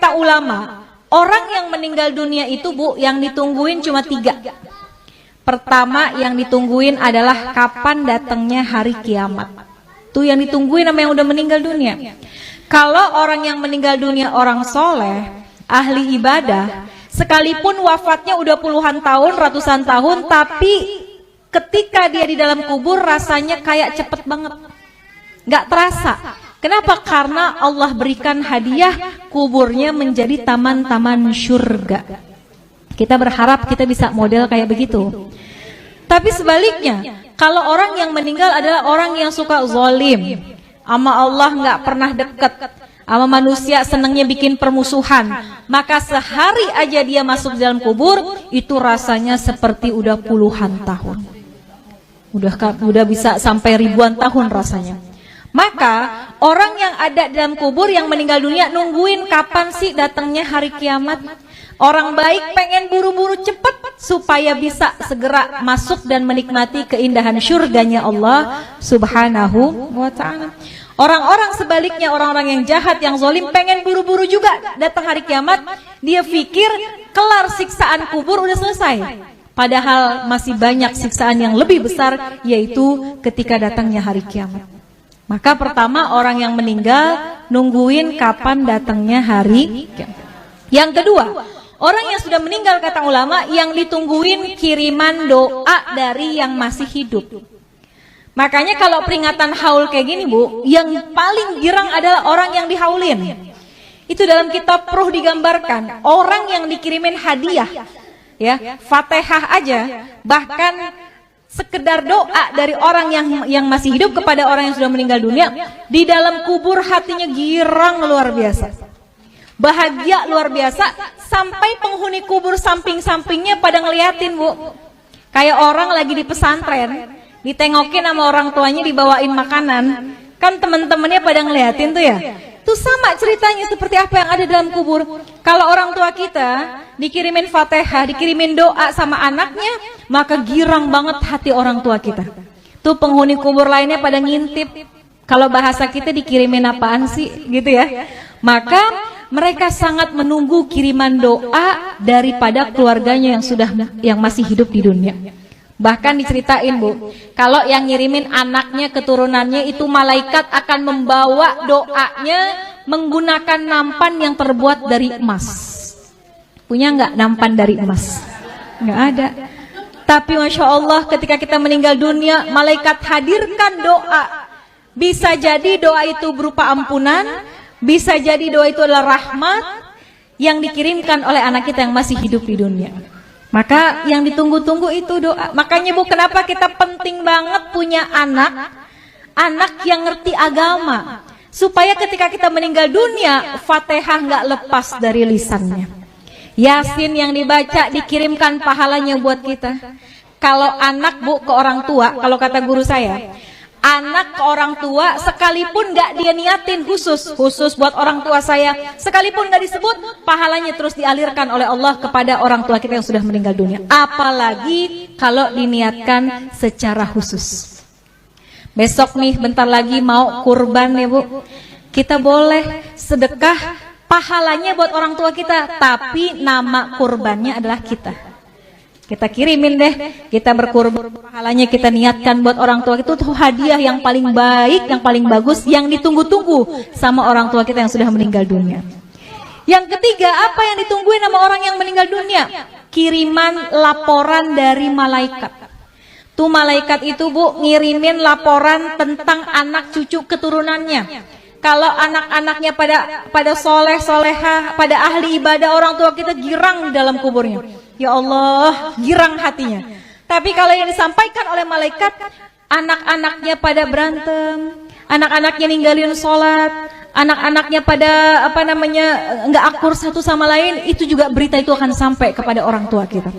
kata ulama, orang yang meninggal dunia itu Bu, yang ditungguin cuma 3. Pertama yang ditungguin adalah kapan datangnya hari kiamat. Tuh yang ditungguin sama yang udah meninggal dunia. Kalau orang yang meninggal dunia orang soleh, ahli ibadah, sekalipun wafatnya udah puluhan tahun, ratusan tahun, tapi ketika dia di dalam kubur rasanya kayak cepet banget, nggak terasa. Kenapa? Karena Allah berikan hadiah kuburnya menjadi taman-taman surga. Kita berharap kita bisa model kayak begitu. Tapi sebaliknya, kalau orang yang meninggal adalah orang yang suka zalim, sama Allah nggak pernah dekat, sama manusia senangnya bikin permusuhan, maka sehari aja dia masuk dalam kubur itu rasanya seperti udah puluhan tahun, udah bisa sampai ribuan tahun rasanya. Maka orang yang ada dalam kubur yang meninggal dunia nungguin kapan sih datangnya hari kiamat. Orang baik pengen buru-buru cepat supaya bisa segera masuk dan menikmati keindahan surganya Allah Subhanahu wa ta'ala. Orang-orang sebaliknya, orang-orang yang jahat, yang zalim pengen buru-buru juga datang hari kiamat. Dia pikir kelar siksaan kubur udah selesai. Padahal masih banyak siksaan yang lebih besar, yaitu ketika datangnya hari kiamat. Maka pertama orang yang meninggal nungguin kapan datangnya hari kiamat. Yang kedua, orang yang sudah meninggal kata ulama yang ditungguin kiriman doa dari yang masih hidup. Makanya kalau peringatan haul kayak gini Bu, yang paling girang adalah orang yang dihaulin. Itu dalam kitab Ruh digambarkan, orang yang dikirimin hadiah, ya, Fatihah aja, bahkan sekedar doa dari orang yang masih hidup kepada orang yang sudah meninggal dunia, di dalam kubur hatinya girang luar biasa, bahagia luar biasa, sampai penghuni kubur samping-sampingnya pada ngeliatin Bu. Kayak orang lagi di pesantren, ditengokin sama orang tuanya dibawain makanan, kan teman-temannya pada ngeliatin tuh ya. Tuh sama ceritanya seperti apa yang ada dalam kubur. Kalau orang tua kita dikirimin Fatihah, dikirimin doa sama anaknya, maka girang banget hati orang tua kita. Tuh penghuni kubur lainnya pada ngintip, kalau bahasa kita dikirimin apaan sih gitu ya. Maka mereka sangat menunggu kiriman doa daripada keluarganya yang masih hidup di dunia. Bahkan diceritain Bu, kalau yang ngirimin anaknya, keturunannya itu malaikat akan membawa doanya menggunakan nampan yang terbuat dari emas. Punya nggak nampan dari emas? Nggak ada. Tapi Masya Allah ketika kita meninggal dunia, malaikat hadirkan doa. Bisa jadi doa itu berupa ampunan, bisa jadi doa itu adalah rahmat yang dikirimkan oleh anak kita yang masih hidup di dunia. Maka yang ditunggu-tunggu itu doa. Makanya Bu, kenapa kita penting banget punya anak yang ngerti agama, supaya ketika kita meninggal dunia, Fatihah nggak lepas dari lisannya. Yasin yang dibaca dikirimkan pahalanya buat kita. Kalau anak Bu ke orang tua, kalau kata guru saya, anak ke orang tua sekalipun nggak dia niatin khusus buat orang tua saya, sekalipun nggak disebut, pahalanya terus dialirkan oleh Allah kepada orang tua kita yang sudah meninggal dunia. Apalagi kalau diniatkan secara khusus. Besok nih bentar lagi mau kurban ya Bu, kita boleh sedekah, pahalanya buat orang tua kita, tapi nama kurbannya adalah kita. Kita kirimin deh, kita berkurban, pahalanya kita niatkan buat orang tua. Itu tuh hadiah yang paling baik, yang paling bagus, yang ditunggu-tunggu sama orang tua kita yang sudah meninggal dunia. Yang ketiga, apa yang ditungguin sama orang yang meninggal dunia? Kiriman laporan dari malaikat. Tuh malaikat itu Bu ngirimin laporan tentang anak cucu keturunannya. Kalau anak-anaknya pada soleh, soleha, pada ahli ibadah, orang tua kita girang dalam kuburnya. Ya Allah, girang hatinya. Tapi kalau yang disampaikan oleh malaikat, anak-anaknya pada berantem, anak-anaknya ninggalin sholat, anak-anaknya pada nggak akur satu sama lain, itu juga berita itu akan sampai kepada orang tua kita.